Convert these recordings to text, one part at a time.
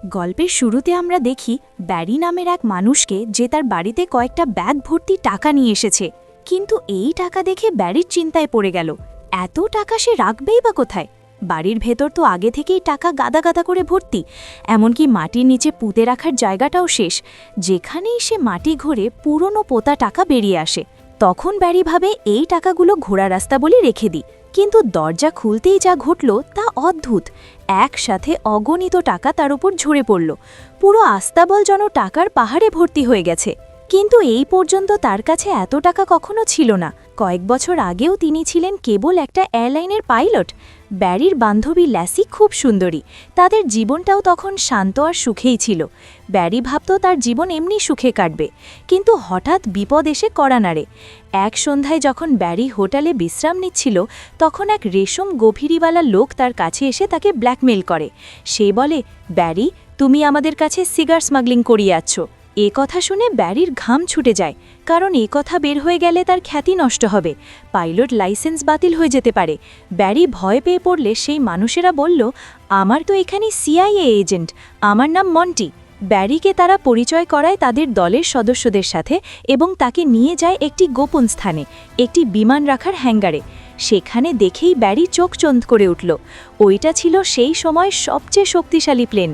গল্পের শুরুতে আমরা দেখি ব্যারি নামের এক মানুষকে যে তার বাড়িতে কয়েকটা ব্যাগ ভর্তি টাকা নিয়ে এসেছে। কিন্তু এই টাকা দেখে ব্যারির চিন্তায় পড়ে গেল, এত টাকা সে রাখবেই বা কোথায়? বাড়ির ভেতর তো আগে থেকেই টাকা গাদা গাদা করে ভর্তি, এমনকি মাটির নিচে পুঁতে রাখার জায়গাটাও শেষ। যেখানেই সে মাটি ঘোরে পুরনো পোতা টাকা বেরিয়ে আসে। তখন ব্যারি ভাবে এই টাকাগুলো ঘোড়া রাস্তা বলে রেখে দিই, কিন্তু দরজা খুলতেই যা ঘটল তা অদ্ভুত। একসাথে অগণিত টাকা তার উপর ঝরে পড়ল, পুরো আস্তাবলজনক টাকার পাহাড়ে ভর্তি হয়ে গেছে। কিন্তু এই পর্যন্ত তার কাছে এত টাকা কখনো ছিল না। কয়েক বছর আগেও তিনি ছিলেন কেবল একটা এয়ারলাইনের পাইলট। ব্যারির বান্ধবী ল্যাসি খুব সুন্দরী, তাদের জীবনটাও তখন শান্ত আর সুখেই ছিল। ব্যারি ভাবত তার জীবন এমনি সুখে কাটবে, কিন্তু হঠাৎ বিপদ এসে কড়া নাড়ে। এক সন্ধ্যায় যখন ব্যারি হোটেলে বিশ্রাম নিচ্ছিল, তখন এক রেশম গভীরিওয়ালা লোক তার কাছে এসে তাকে ব্ল্যাকমেল করে। সে বলে, ব্যারি, তুমি আমাদের কাছে সিগার স্মাগলিং করিয়ে যাচ্ছ। এ কথা শুনে ব্যারির ঘাম ছুটে যায়, কারণ এ কথা বের হয়ে গেলে তার খ্যাতি নষ্ট হবে, পাইলট লাইসেন্স বাতিল হয়ে যেতে পারে। ব্যারি ভয় পেয়ে পড়লে সেই মানুষেরা বলল, আমার তো এখানে সিআইএ এজেন্ট, আমার নাম মন্টি। ব্যারিকে তারা পরিচয় করায় তাদের দলের সদস্যদের সাথে এবং তাকে নিয়ে যায় একটি গোপন স্থানে, একটি বিমান রাখার হ্যাঙ্গারে। সেখানে দেখেই ব্যারি চোখ চোখ করে উঠল। ওইটা ছিল সেই সময় সবচেয়ে শক্তিশালী প্লেন,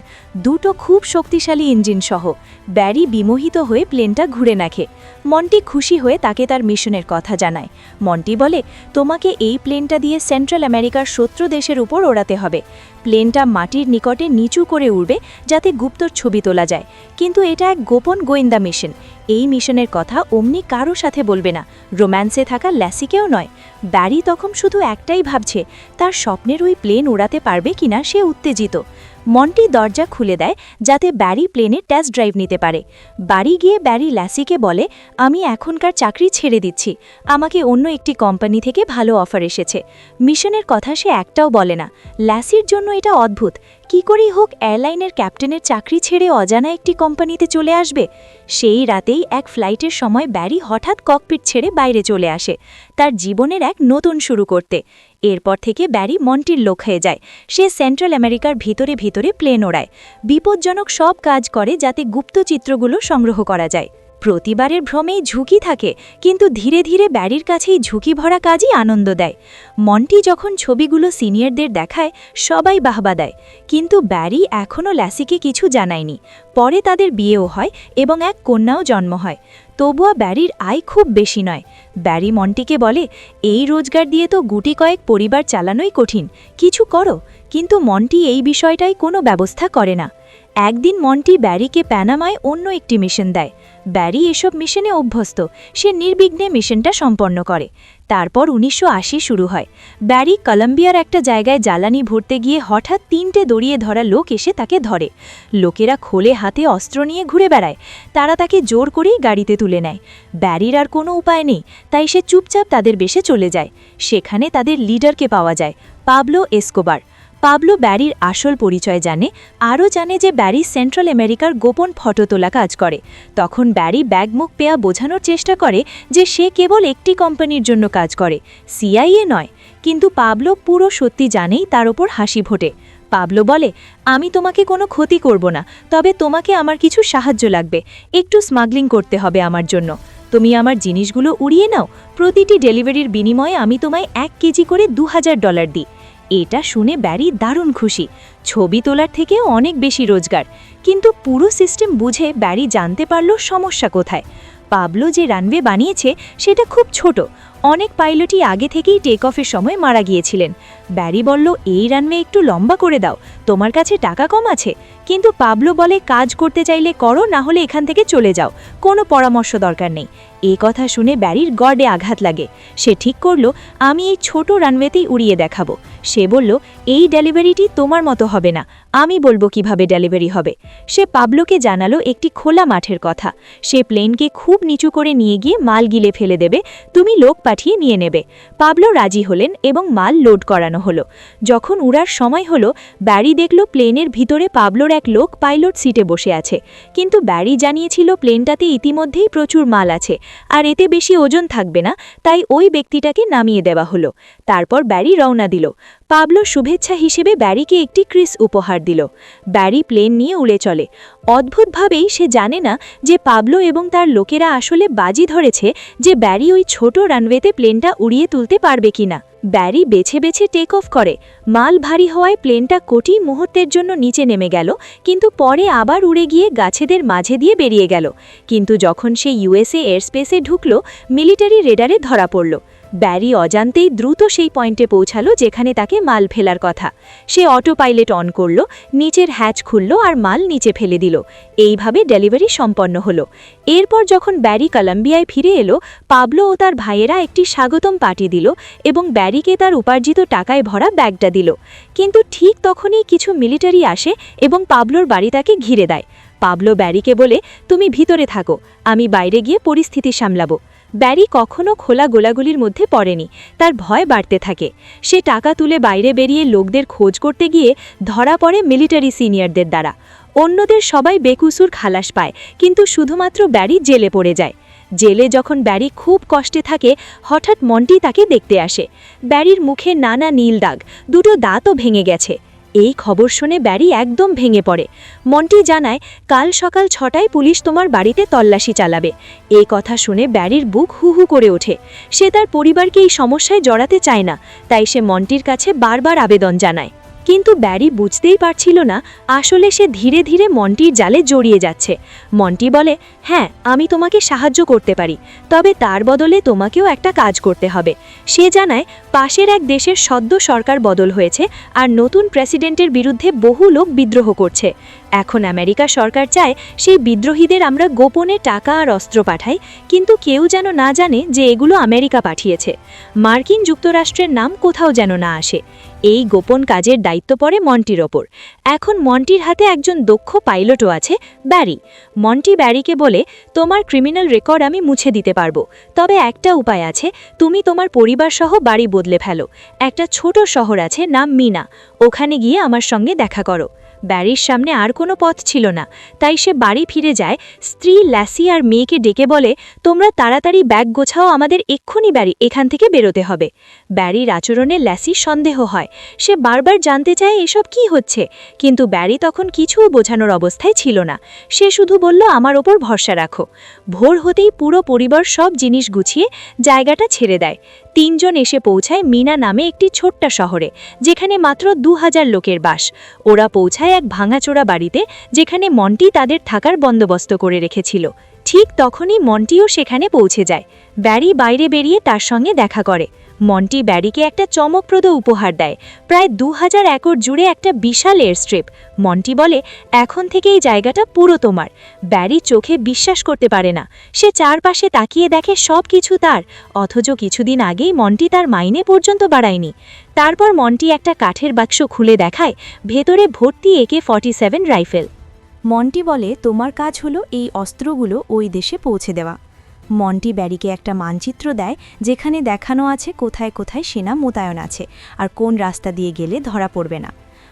দুটো খুব শক্তিশালী ইঞ্জিন সহ। ব্যারি বিমোহিত হয়ে প্লেনটা ঘুরে নাখে। মন্টি খুশি হয়ে তাকে তার মিশনের কথা জানায়। মন্টি বলে, তোমাকে এই প্লেনটা দিয়ে সেন্ট্রাল আমেরিকার শত্রু দেশের উপর ওড়াতে হবে। প্লেনটা মাটির নিকটে নিচু করে উড়বে যাতে গুপ্তর ছবি তোলা যায়, কিন্তু এটা এক গোপন গোয়েন্দা মিশন। এই মিশনের কথা অমনি কারো সাথে বলবে না, রোম্যান্সে থাকা ল্যাসিকেও নয়। ব্যারি তখন শুধু একটাই ভাবছে, তার স্বপ্নের ওই প্লেন উড়াতে পারবে কিনা সে উত্তেজিত। মন্টি দরজা খুলে দেয় যাতে ব্যারি প্লেনের টেস্ট ড্রাইভ নিতে পারে। বাড়ি গিয়ে ব্যারি ল্যাসিকে বলে, আমি এখনকার চাকরি ছেড়ে দিচ্ছি, আমাকে অন্য একটি কোম্পানি থেকে ভালো অফার এসেছে। মিশনের কথা সে একটাও বলে না। ল্যাসির জন্য এটা অদ্ভুত, কি করেই হোক এয়ারলাইনের ক্যাপ্টেনের চাকরি ছেড়ে অজানা একটি কোম্পানিতে চলে আসবে। সেই রাতেই এক ফ্লাইটের সময় ব্যারি হঠাৎ ককপিট ছেড়ে বাইরে চলে আসে, তার জীবনের এক নতুন শুরু করতে। এরপর থেকে ব্যারি মন্টির লোক হয়ে যায়। সে সেন্ট্রাল আমেরিকার ভিতরে ভিতরে প্লেন ওড়ায়, বিপজ্জনক সব কাজ করে যাতে গুপ্ত চিত্রগুলো সংগ্রহ করা যায়। প্রতিবারের ভ্রমেই ঝুঁকি থাকে, কিন্তু ধীরে ধীরে ব্যারির কাছেই ঝুঁকি ভরা কাজই আনন্দ দেয়। মন্টি যখন ছবিগুলো সিনিয়রদের দেখায়, সবাই বাহবা দেয়, কিন্তু ব্যারি এখনও ল্যাসিকে কিছু জানায়নি। পরে তাদের বিয়েও হয় এবং এক কন্যাও জন্ম হয়। তবুও ব্যারির আয় খুব বেশি নয়। ব্যারি মন্টিকে বলে, এই রোজগার দিয়ে তো গুটি কয়েক পরিবার চালানোই কঠিন, কিছু করো। কিন্তু মন্টি এই বিষয়টাই কোনো ব্যবস্থা করে না। একদিন মন্টি ব্যারিকে প্যানামায় অন্য একটি মিশন দেয়। ব্যারি এসব মিশনে অভ্যস্ত, সে নির্বিঘ্নে মিশনটা সম্পন্ন করে। তারপর 1980 শুরু হয়। ব্যারি কলম্বিয়ার একটা জায়গায় জ্বালানি ভরতে গিয়ে হঠাৎ 3টে দড়িয়ে ধরা লোক এসে তাকে ধরে। লোকেরা খোলে হাতে অস্ত্র নিয়ে ঘুরে বেড়ায়, তারা তাকে জোর করেই গাড়িতে তুলে নেয়। ব্যারির আর কোনো উপায় নেই, তাই সে চুপচাপ তাদের বেশে চলে যায়। সেখানে তাদের লিডারকে পাওয়া যায়, পাবলো এসকোবার। পাবলো ব্যারির আসল পরিচয় জানে, আরও জানে যে ব্যারি সেন্ট্রাল আমেরিকার গোপন ফটো তোলা কাজ করে। তখন ব্যারি ব্যাগমুখ পেয়া বোঝানোর চেষ্টা করে যে সে কেবল একটি কোম্পানির জন্য কাজ করে, সিআইএ নয়। কিন্তু পাবলো পুরো সত্যি জানেই তার ওপর হাসি ফোটে। পাবলো বলে, আমি তোমাকে কোনো ক্ষতি করব না, তবে তোমাকে আমার কিছু সাহায্য লাগবে, একটু স্মাগলিং করতে হবে আমার জন্য। তুমি আমার জিনিসগুলো উড়িয়ে নাও, প্রতিটি ডেলিভারির বিনিময়ে আমি তোমায় 1 কেজি করে $2000 দিই। এটা শুনে ব্যারি দারুণ খুশি, ছবি তোলার থেকেও অনেক বেশি রোজগার। কিন্তু পুরো সিস্টেম বুঝে ব্যারি জানতে পারল সমস্যা কোথায়। পাবলো যে রানওয়ে বানিয়েছে সেটা খুব ছোট, অনেক পাইলটই আগে থেকেই টেক অফের সময় মারা গিয়েছিলেন। ব্যারি বলল, এই রানওয়ে একটু লম্বা করে দাও, তোমার কাছে টাকা কম আছে। কিন্তু পাবলো বলে, কাজ করতে চাইলে করো, না হলে এখান থেকে চলে যাও, কোনো পরামর্শ দরকার নেই। এই কথা শুনে ব্যারির গর্ডে আঘাত লাগে। সে ঠিক করল, আমি এই ছোট রানওয়েতেই উড়িয়ে দেখাবো। সে বলল, এই ডেলিভারিটি তোমার মতো হবে না, আমি বলবো কিভাবে ডেলিভারি হবে। সে পাবলোকে জানালো একটি খোলা মাঠের কথা, সে প্লেনকে খুব নিচু করে নিয়ে গিয়ে মাল গিলে ফেলে দেবে, তুমি লোক পাঠিয়ে নিয়ে নেবে। পাবলো রাজি হলেন এবং মাল লোড করানো হলো। যখন উড়ার সময় হলো, ব্যারি দেখল প্লেনের ভিতরে পাবলোর এক লোক পাইলট সিটে বসে আছে। কিন্তু ব্যারি জানিয়েছিল প্লেনটাতে ইতিমধ্যেই প্রচুর মাল আছে, আর এতে বেশি ওজন থাকবে না, তাই ওই ব্যক্তিটাকে নামিয়ে দেওয়া হলো। তারপর ব্যারি রওনা দিল। পাবলো শুভেচ্ছা হিসেবে ব্যারিকে একটি ক্রিস উপহার দিল। ব্যারি প্লেন নিয়ে উড়ে চলে। অদ্ভুতভাবেই সে জানে না যে পাবলো এবং তার লোকেরা আসলে বাজি ধরেছে যে ব্যারি ওই ছোট রানওয়েতে প্লেনটা উড়িয়ে তুলতে পারবে কিনা। ব্যারি বেছে বেছে টেক অফ করে। মাল ভারী হওয়ায় প্লেনটা কোটি মুহূর্তের জন্য নিচে নেমে গেল, কিন্তু পরে আবার উড়ে গিয়ে গাছেদের মাঝে দিয়ে বেরিয়ে গেল। কিন্তু যখন সে ইউএসএ এয়ারস্পেসে ঢুকল, মিলিটারি রেডারে ধরা পড়ল। ব্যারি অজান্তেই দ্রুত সেই পয়েন্টে পৌঁছালো যেখানে তাকে মাল ফেলার কথা। সে অটো পাইলট অন করল, নিচের হ্যাচ খুলল আর মাল নিচে ফেলে দিল। এইভাবে ডেলিভারি সম্পন্ন হলো। এরপর যখন ব্যারি কলম্বিয়ায় ফিরে এলো, পাবলো ও তার ভাইয়েরা একটি স্বাগতম পার্টি দিল এবং ব্যারিকে তার উপার্জিত টাকায় ভরা ব্যাগটা দিল। কিন্তু ঠিক তখনই কিছু মিলিটারি আসে এবং পাবলোর বাড়ি তাকে ঘিরে দেয়। পাবলো ব্যারিকে বলে, তুমি ভিতরে থাকো, আমি বাইরে গিয়ে পরিস্থিতি সামলাবো। ব্যারি কখনো খোলা গোলাগুলির মধ্যে পড়েনি, তার ভয় বাড়তে থাকে। সে টাকা তুলে বাইরে বেরিয়ে লোকদের খোঁজ করতে গিয়ে ধরা পড়ে মিলিটারি সিনিয়রদের দ্বারা। অন্যদের সবাই বেকুসুর খালাস পায়, কিন্তু শুধুমাত্র ব্যারি জেলে পড়ে যায়। জেলে যখন ব্যারি খুব কষ্টে থাকে, হঠাৎ মন্টি তাকে দেখতে আসে। ব্যারির মুখে নানা নীল দাগ, দুটো দাঁতও ভেঙে গেছে। এই খবর শুনে ব্যারি একদম ভেঙে পড়ে। মন্টি জানায়, কাল সকাল 6টায় পুলিশ তোমার বাড়িতে তল্লাশি চালাবে। এই কথা শুনে ব্যারির বুক হু হু করে ওঠে। সে তার পরিবারকে এই সমস্যায় জড়াতে চায় না, তাই সে মন্টির কাছে বারবার আবেদন জানায়। কিন্তু ব্যারি বুঝতেই পারছিল না আসলে সে ধীরে ধীরে মন্টির জালে জড়িয়ে যাচ্ছে। মন্টি বলে, হ্যাঁ, আমি তোমাকে সাহায্য করতে পারি, তবে তার বদলে তোমাকেও একটা কাজ করতে হবে। সে জানায়, পাশের এক দেশের সদ্য সরকার বদল হয়েছে আর নতুন প্রেসিডেন্টের বিরুদ্ধে বহু লোক বিদ্রোহ করছে। এখন আমেরিকা সরকার চায় সেই বিদ্রোহীদের আমরা গোপনে টাকা আর অস্ত্র পাঠাই, কিন্তু কেউ যেন না জানে যে এগুলো আমেরিকা পাঠিয়েছে। মার্কিন যুক্তরাষ্ট্রের নাম কোথাও যেন না আসে। এই গোপন কাজের দায়িত্ব পড়ে মন্টির ওপর। এখন মন্টির হাতে একজন দক্ষ পাইলটও আছে, ব্যারি। মন্টি ব্যারিকে বলে, তোমার ক্রিমিনাল রেকর্ড আমি মুছে দিতে পারবো, তবে একটা উপায় আছে, তুমি তোমার পরিবার সহ বাড়ি বদলে ফেলো। একটা ছোট শহর আছে, নাম মিনা, ওখানে গিয়ে আমার সঙ্গে দেখা করো। ব্যারির সামনে আর কোনো পথ ছিল না, তাই সে বাড়ি ফিরে যায়। স্ত্রী ল্যাসি আর মেয়েকে ডেকে বলে, তোমরা তাড়াতাড়ি ব্যাগ গোছাও, আমাদের এক্ষুনি এখান থেকে বেরোতে হবে। ব্যারির আচরণে ল্যাসি সন্দেহ হয়। সে বারবার জানতে চায় এসব কি হচ্ছে, কিন্তু ব্যারি তখন কিছুও বোঝানোর অবস্থায় ছিল না। সে শুধু বলল, আমার ওপর ভরসা রাখো। ভোর হতেই পুরো পরিবার সব জিনিস গুছিয়ে জায়গাটা ছেড়ে দেয়। 3 জন এসে পৌঁছায় মিনা নামে একটি ছোট্ট শহরে, যেখানে মাত্র 2000 লোকের বাস। ওরা পৌঁছায় এক ভাঙাচোরা বাড়িতে, যেখানে মন্টি তাদের থাকার বন্দোবস্ত করে রেখেছিল। ঠিক তখনই মন্টিও সেখানে পৌঁছে যায়। ব্যারি বাইরে বেরিয়ে তার সঙ্গে দেখা করে। মন্টি ব্যারিকে একটা চমকপ্রদ উপহার দেয়, প্রায় 2000 একর জুড়ে একটা বিশাল এয়ারস্ট্রিপ। মন্টি বলে, এখন থেকে এই জায়গাটা পুরো তোমার। ব্যারি চোখে বিশ্বাস করতে পারে না। সে চারপাশে তাকিয়ে দেখে সব কিছু তার, অথচ কিছুদিন আগেই মন্টি তার মাইনে পর্যন্ত বাড়ায়নি। তারপর মন্টি একটা কাঠের বাক্স খুলে দেখায়, ভেতরে ভর্তি AK-47 রাইফেল। মন্টি বলে, তোমার কাজ হলো এই অস্ত্রগুলো ওই দেশে পৌঁছে দেওয়া। মন্টি ব্যারিকে একটা মানচিত্র দেয়, যেখানে দেখানো আছে কোথায় কোথায় সেনা মোতায়েন আছে আর কোন রাস্তা দিয়ে গেলে ধরা পড়বে না।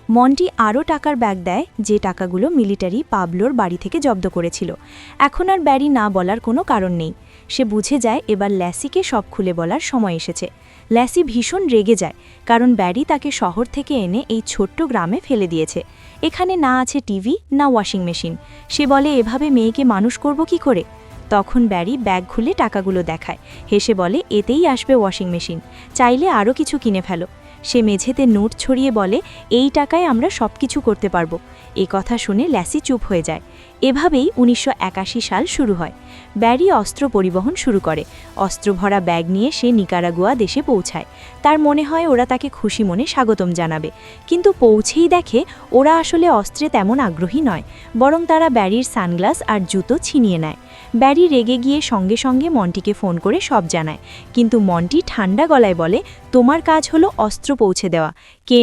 মন্টি আরও টাকার ব্যাগ দেয়, যে টাকাগুলো মিলিটারি পাবলোর বাড়ি থেকে জব্দ করেছিল। এখন আর ব্যারি না বলার কোনো কারণ নেই। সে বুঝে যায় এবার ল্যাসিকে সব খুলে বলার সময় এসেছে। ল্যাসি ভীষণ রেগে যায়, কারণ ব্যারি তাকে শহর থেকে এনে এই ছোট্ট গ্রামে ফেলে দিয়েছে। এখানে না আছে টিভি, না ওয়াশিং মেশিন। সে বলে, এভাবে মেয়েকে মানুষ করব কি করে? তখন ব্যারি ব্যাগ খুলে টাকাগুলো দেখায়, হেসে বলে, এতেই আসবে ওয়াশিং মেশিন, চাইলে আরও কিছু কিনে ফেলো। সে মেঝেতে নোট ছড়িয়ে বলে, এই টাকায় আমরা সব কিছু করতে পারবো। এই কথা শুনে ল্যাসি চুপ হয়ে যায়। এভাবেই 1981 সাল শুরু হয়। ব্যারি অস্ত্র পরিবহন শুরু করে। অস্ত্র ভরা ব্যাগ নিয়ে সে নিকারাগুয়া দেশে পৌঁছায়। তার মনে হয় ওরা তাকে খুশি মনে স্বাগতম জানাবে, কিন্তু পৌঁছেই দেখে ওরা আসলে অস্ত্রে তেমন আগ্রহী নয়, বরং তারা ব্যারির সানগ্লাস আর জুতো ছিনিয়ে নেয়। ব্যারি রেগে গিয়ে সঙ্গে সঙ্গে মন্টিকে ফোন করে সব জানায়, কিন্তু মন্টি ঠান্ডা গলায় বলে, তোমার কাজ হলো অস্ত্র পৌঁছে দেওয়া। কে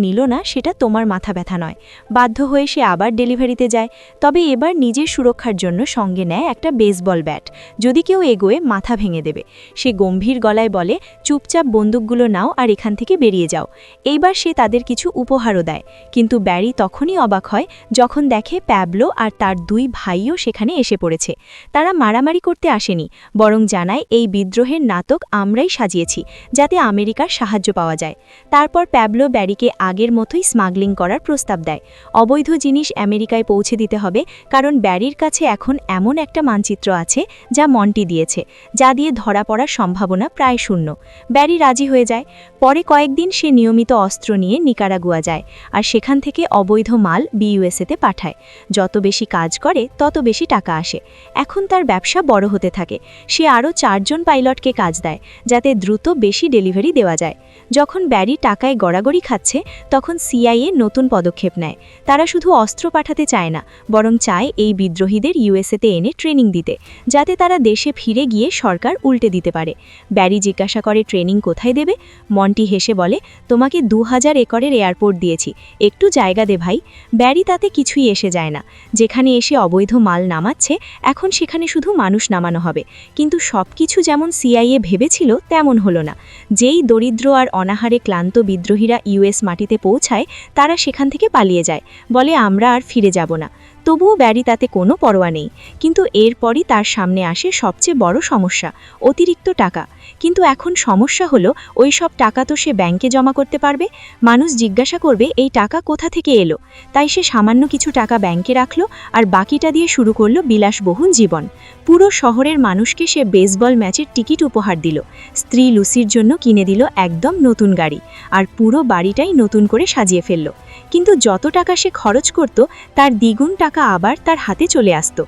নিল না সেটা তোমার মাথা ব্যথা নয়। বাধ্য হয়ে সে আবার ডেলিভারিতে যায়, তবে এবার নিজের সুরক্ষার জন্য সঙ্গে নেয় একটা বেসবল ব্যাট। যদি কেউ এগোয় মাথা ভেঙে দেবে। সে গম্ভীর গলায় বলে, চুপচাপ বন্দুকগুলো নাও আর এখান থেকে বেরিয়ে যাও। এইবার সে তাদের কিছু উপহারও দেয়, কিন্তু ব্যারি তখনই অবাক হয় যখন দেখে প্যাবলো আর তার 2 ভাইও সেখানে এসে পড়েছে। তারা মারামারি করতে আসেনি, বরং জানায় এই বিদ্রোহের নাটক আমরাই সাজিয়েছি, যাতে আমেরিকার সাহায্য পাওয়া যায়। তারপর প্যাবলো ব্যারিকে আগের মতোই স্মাগলিং করার প্রস্তাব দেয়। অবৈধ জিনিস আমেরিকায় পৌঁছে দিতে হবে, কারণ ব্যারির কাছে এখন এমন একটা মানচিত্র আছে যা মন্টি দিয়েছে, যা দিয়ে ধরা পড়ার সম্ভাবনা প্রায় শূন্য। ব্যারি রাজি হয়ে যায়। পরে কয়েকদিন সে নিয়মিত অস্ত্র নিয়ে নিকারাগুয়া যায়, আর সেখান থেকে অবৈধ মাল ইউএসএতে পাঠায়। যত বেশি কাজ করে তত বেশি টাকা আসে। এখন তার ব্যবসা বড় হতে থাকে। সে আরও 4 জন পাইলটকে কাজ দেয়, যাতে দ্রুত বেশি ডেলিভারি দেওয়া যায়। যখন ব্যারি টাকায় গড়াগড়ি খাচ্ছে, তখন সিআইএ নতুন পদক্ষেপ নেয়। তারা শুধু অস্ত্র পাঠাতে চায় না, বরং চায় এই বিদ্রোহীদের ইউএসএতে এনে ট্রেনিং দিতে, যাতে তারা দেশে ফিরে গিয়ে সরকার উল্টে দিতে পারে। ব্যারি জিজ্ঞাসা করে ট্রেনিং কোথায় দেবে। মন্টি হেসে বলে, তোমাকে 2000 একরের এয়ারপোর্ট দিয়েছি, একটু জায়গা দে ভাই। ব্যারি তাতে কিছুই এসে যায় না। যেখানে এসে অবৈধ মাল নামাচ্ছে, এখন সেখানে শুধু মানুষ নামানো হবে। কিন্তু সবকিছু যেমন সিআইএ ভেবেছিল তেমন হলো না। যেই দরিদ্র আর অনাহারে ক্লান্ত বিদ্রোহীরা ইউএস মাটিতে পৌঁছায়, তারা সেখান থেকে পালিয়ে যায়, বলে আমরা আর ফিরে যাব না। তবুও ব্যারি তাতে কোনো পরোয়া নেই। কিন্তু এরপরই তার সামনে আসে সবচেয়ে বড় সমস্যা, অতিরিক্ত টাকা। কিন্তু এখন সমস্যা হলো, ওই সব টাকা তো সে ব্যাংকে জমা করতে পারবে। মানুষ জিজ্ঞাসা করবে এই টাকা কোথা থেকে এলো। তাই সে সামান্য কিছু টাকা ব্যাংকে রাখলো, আর বাকিটা দিয়ে শুরু করলো বিলাসবহুল জীবন। পুরো শহরের মানুষকে সে বেসবল ম্যাচের টিকিট উপহার দিল। স্ত্রী লুসির জন্য কিনে দিল একদম নতুন গাড়ি, আর পুরো বাড়িটাই নতুন করে সাজিয়ে ফেলল। কিন্তু যত টাকা সে খরচ করত, তার দ্বিগুণ টাকা আবার তার হাতে চলে আসত।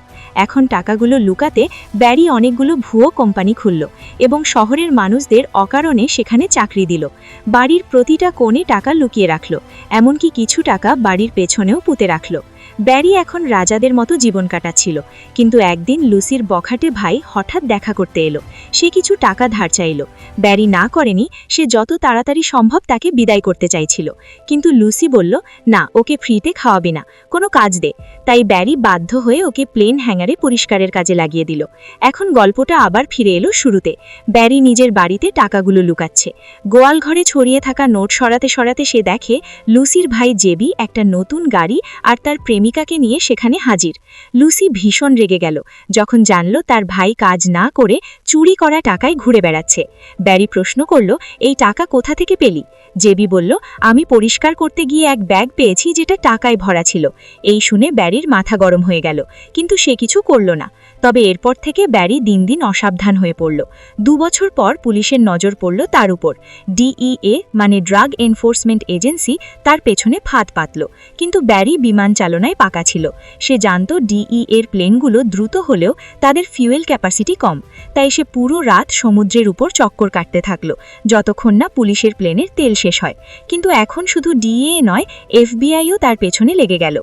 এখন টাকাগুলো লুকাতে ব্যারি অনেকগুলো ভুয়ো কোম্পানি খুলল, এবং শহরের মানুষদের অকারণে সেখানে চাকরি দিল। বাড়ির প্রতিটা কোণে টাকা লুকিয়ে রাখল, এমনকি কিছু টাকা বাড়ির পেছনেও পুঁতে রাখল। ব্যারি এখন রাজাদের মতো জীবন কাটাচ্ছিল। কিন্তু একদিন লুসির বখাটে ভাই হঠাৎ দেখা করতে এলো। সে কিছু টাকা ধার চাইল। ব্যারি না করেনি, সে যত তাড়াতাড়ি সম্ভব তাকে বিদায় করতে চাইছিল। কিন্তু লুসি বলল, না, ওকে ফ্রিতে খাওয়াবি না, কোনো কাজ দে। তাই ব্যারি বাধ্য হয়ে ওকে প্লেন হ্যাঙ্গারে পরিষ্কারের কাজে লাগিয়ে দিল। এখন গল্পটা আবার ফিরে এলো শুরুতে। ব্যারি নিজের বাড়িতে টাকাগুলো লুকাচ্ছে। গোয়াল ঘরে ছড়িয়ে থাকা নোট সরাতে সরাতে সে দেখে লুসির ভাই জেবি একটা নতুন গাড়ি আর তার প্রেমিকাকে নিয়ে সেখানে হাজির। লুসি ভীষণ রেগে গেল যখন জানল তার ভাই কাজ না করে চুরি করা টাকায় ঘুরে বেড়াচ্ছে। ব্যারি প্রশ্ন করল, এই টাকা কোথা থেকে পেলি? জেবি বলল, আমি পরিষ্কার করতে গিয়ে এক ব্যাগ পেয়েছি যেটা টাকায় ভরা ছিল। এই শুনে ব্যারির মাথা গরম হয়ে গেল, কিন্তু সে কিছু করল না। তবে এরপর থেকে ব্যারি দিন দিন অসাবধান হয়ে পড়ল। 2 বছর পর পুলিশের নজর পড়ল তার উপর। ডিইএ মানে ড্রাগ এনফোর্সমেন্ট এজেন্সি তার পেছনে ফাঁদ পাতল। কিন্তু ব্যারি বিমান চালনায় পাকা ছিল। সে জানত ডিইএর প্লেনগুলো দ্রুত হলেও তাদের ফিউয়েল ক্যাপাসিটি কম। তাই সে পুরো রাত সমুদ্রের উপর চক্কর কাটতে থাকল, যতক্ষণ না পুলিশের প্লেনের তেল শেষ হয়। কিন্তু এখন শুধু ডিইএ নয়, এফবিআইও তার পেছনে লেগে গেল।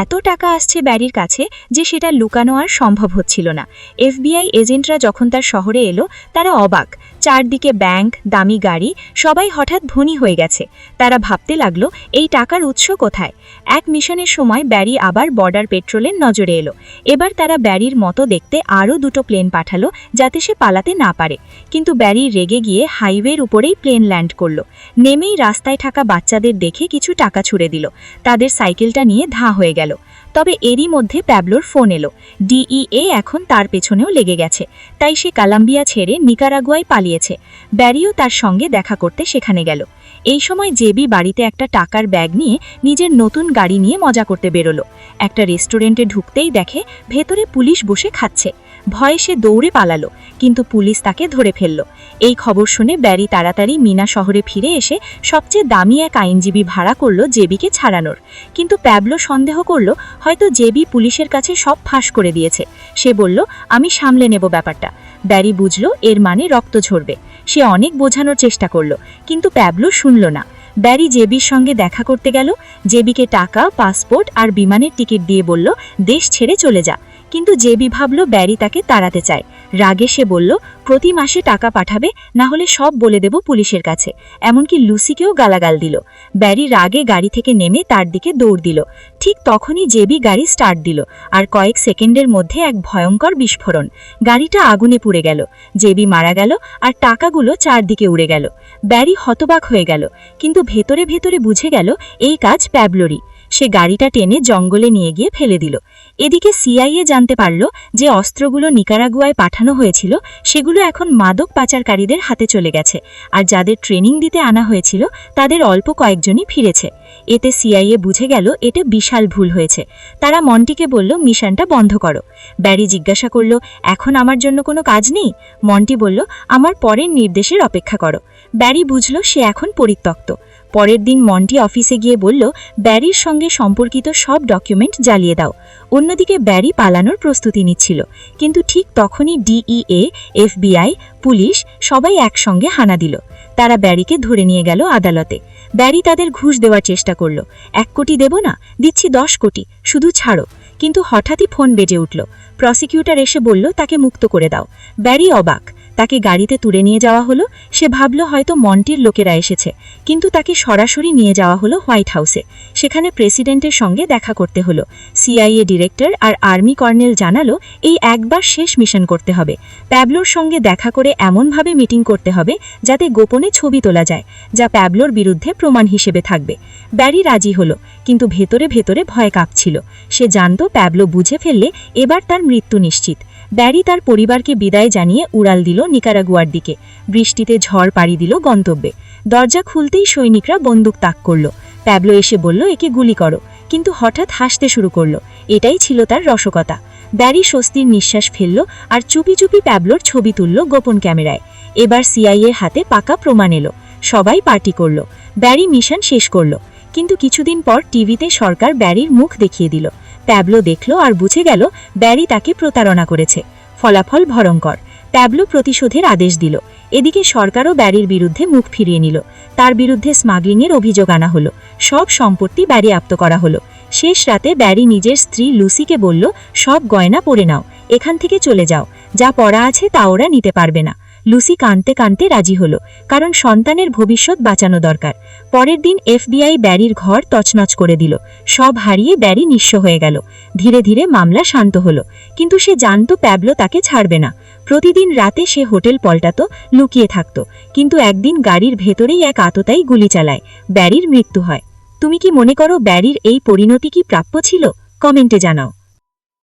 এত টাকা আসছে ব্যারির কাছে যে সেটা লুকানো আর সম্ভব হচ্ছিল না। এফবিআই এজেন্টরা যখন তার শহরে এলো, তারা অবাক। চারদিকে ব্যাংক, দামি গাড়ি, সবাই হঠাৎ ধনী হয়ে গেছে। তারা ভাবতে লাগলো এই টাকার উৎস কোথায়। এক মিশনের সময় ব্যারি আবার বর্ডার পেট্রোলের নজরে এলো। এবার তারা ব্যারির মতো দেখতে আরও 2টো প্লেন পাঠালো, যাতে সে পালাতে না পারে। কিন্তু ব্যারি রেগে গিয়ে হাইওয়ের উপরেই প্লেন ল্যান্ড করলো। নেমেই রাস্তায় থাকা বাচ্চাদের দেখে কিছু টাকা ছুড়ে দিল। তাদের সাইকেলটা নিয়ে ধাঁ হয়ে গেল। তবে এরই মধ্যে প্যাবলোর ফোন এলো। ডিইএ এখন তার পেছনেও লেগে গেছে। তাই সে কলম্বিয়া ছেড়ে নিকারাগুয়ায় পালিয়েছে। ব্যারিও তার সঙ্গে দেখা করতে সেখানে গেল। এই সময় জেবি বাড়িতে একটা টাকার ব্যাগ নিয়ে নিজের নতুন গাড়ি নিয়ে মজা করতে বেরোলো। একটা রেস্টুরেন্টে ঢুকতেই দেখে ভেতরে পুলিশ বসে খাচ্ছে। ভয়ে সে দৌড়ে পালালো, কিন্তু পুলিশ তাকে ধরে ফেলল। এই খবর শুনে ব্যারি তাড়াতাড়ি মিনা শহরে ফিরে এসে সবচেয়ে দামি এক আইনজীবী ভাড়া করল জেবিকে ছাড়ানোর। কিন্তু প্যাবলো সন্দেহ করল হয়তো জেবি পুলিশের কাছে সব ফাঁস করে দিয়েছে। সে বলল, আমি সামলে নেব ব্যাপারটা। ব্যারি বুঝল এর মানে রক্ত ঝরবে। সে অনেক বোঝানোর চেষ্টা করল, কিন্তু প্যাবলো শুনল না। ব্যারি জেবির সঙ্গে দেখা করতে গেল। জেবিকে টাকা, পাসপোর্ট আর বিমানের টিকিট দিয়ে বলল, দেশ ছেড়ে চলে যা। কিন্তু জেবি ভাবল ব্যারি তাকে তাড়াতে চায়। রাগে সে বলল, প্রতি মাসে টাকা পাঠাবে, না হলে সব বলে দেব পুলিশের কাছে। এমনকি লুসিকেও গালাগাল দিল। ব্যারি রাগে গাড়ি থেকে নেমে তার দিকে দৌড় দিল। ঠিক তখনই জেবি গাড়ি স্টার্ট দিল, আর কয়েক সেকেন্ডের মধ্যে এক ভয়ঙ্কর বিস্ফোরণ। গাড়িটা আগুনে পুড়ে গেল, জেবি মারা গেল, আর টাকাগুলো চারদিকে উড়ে গেল। ব্যারি হতবাক হয়ে গেল, কিন্তু ভেতরে ভেতরে বুঝে গেল এই কাজ প্যাবলোরই। সে গাড়িটা টেনে জঙ্গলে নিয়ে গিয়ে ফেলে দিল। এদিকে সিআইএ জানতে পারল যে অস্ত্রগুলো নিকারাগুয়ায় পাঠানো হয়েছিল সেগুলো এখন মাদক পাচারকারীদের হাতে চলে গেছে, আর যাদের ট্রেনিং দিতে আনা হয়েছিল তাদের অল্প কয়েকজনই ফিরেছে। এতে সিআইএ বুঝে গেল এটা বিশাল ভুল হয়েছে। তারা মন্টিকে বলল, মিশনটা বন্ধ করো। ব্যারি জিজ্ঞাসা করল, এখন আমার জন্য কোনো কাজ নেই? মন্টি বলল, আমার পরের নির্দেশের অপেক্ষা করো। ব্যারি বুঝল সে এখন পরিত্যক্ত। পরের দিন মন্টি অফিসে গিয়ে বলল, ব্যারির সঙ্গে সম্পর্কিত সব ডকুমেন্ট জ্বালিয়ে দাও। অন্যদিকে ব্যারি পালানোর প্রস্তুতি নিচ্ছিল, কিন্তু ঠিক তখনই ডিইএ, এফবিআই, পুলিশ সবাই একসঙ্গে হানা দিল। তারা ব্যারিকে ধরে নিয়ে গেল আদালতে। ব্যারি তাদের ঘুষ দেওয়ার চেষ্টা করল। 1 কোটি দেব না, দিচ্ছি 10 কোটি, শুধু ছাড়ো। কিন্তু হঠাৎই ফোন বেজে উঠল। প্রসিকিউটর এসে বলল তাকে মুক্ত করে দাও। ব্যারি অবাক। তাকে গাড়িতে তুলে নিয়ে যাওয়া হলো। সে ভাবল হয়তো মন্টির লোকেরা এসেছে, কিন্তু তাকে সরাসরি নিয়ে যাওয়া হলো হোয়াইট হাউসে। সেখানে প্রেসিডেন্টের সঙ্গে দেখা করতে হলো। সিআইএ ডিরেক্টর আর আর্মি কর্নেল জানালো এই একবার শেষ মিশন করতে হবে। প্যাবলোর সঙ্গে দেখা করে এমনভাবে মিটিং করতে হবে যাতে গোপনে ছবি তোলা যায়, যা প্যাবলোর বিরুদ্ধে প্রমাণ হিসেবে থাকবে। ব্যারি রাজি হলো, কিন্তু ভেতরে ভেতরে ভয় কাঁপছিল। সে জানত প্যাবলো বুঝে ফেললে এবার তার মৃত্যু নিশ্চিত। ব্যারি তার পরিবারকে বিদায় জানিয়ে উড়াল দিল নিকারাগুয়ার দিকে। বৃষ্টিতে ঝড় পাড়ি দিল গন্তব্যে। দরজা খুলতেই সৈনিকরা বন্দুক তাক করল। প্যাবলো এসে বলল, একে গুলি করো, কিন্তু হঠাৎ হাসতে শুরু করল। এটাই ছিল তার রসকতা। ব্যারি স্বস্তির নিঃশ্বাস ফেলল আর চুপি চুপি প্যাবলোর ছবি তুলল গোপন ক্যামেরায়। এবার সিআইএর হাতে পাকা প্রমাণ এলো। সবাই পার্টি করল। ব্যারি মিশন শেষ করল। কিন্তু কিছুদিন পর টিভিতে সরকার ব্যারির মুখ দেখিয়ে দিল। প্যাবলো দেখল আর বুঝে গেল ব্যারি তাকে প্রতারণা করেছে। ফলাফল ভয়ঙ্কর। প্যাবলো প্রতিশোধের আদেশ দিল। এদিকে সরকারও ব্যারির বিরুদ্ধে মুখ ফিরিয়ে নিল। তার বিরুদ্ধে স্মাগলিংয়ের অভিযোগ আনা হলো। সব সম্পত্তি ব্যারিয়াপ্ত করা হলো। শেষ রাতে ব্যারি নিজের স্ত্রী লুসিকে বলল, সব গয়না পরে নাও, এখান থেকে চলে যাও, যা পড়া আছে তা ওরা নিতে পারবে না। লুসি কাঁদতে কাঁদতে রাজি হলো, কারণ সন্তানের ভবিষ্যৎ বাঁচানো দরকার। পরের দিন এফবিআই ব্যারির ঘর তছনছ করে দিল। সব হারিয়ে ব্যারি নিঃস্ব হয়ে গেল। ধীরে ধীরে মামলা শান্ত হলো, কিন্তু সে জানত প্যাবলো তাকে ছাড়বে না। প্রতিদিন রাতে সে হোটেল পল্টাতো, লুকিয়ে থাকত, কিন্তু একদিন গাড়ির ভেতরেই এক আততায়ী গুলি চালায়। ব্যারির মৃত্যু হয়। তুমি কি মনে করো ব্যারির এই পরিণতি কি প্রাপ্য ছিল? কমেন্টে জানাও।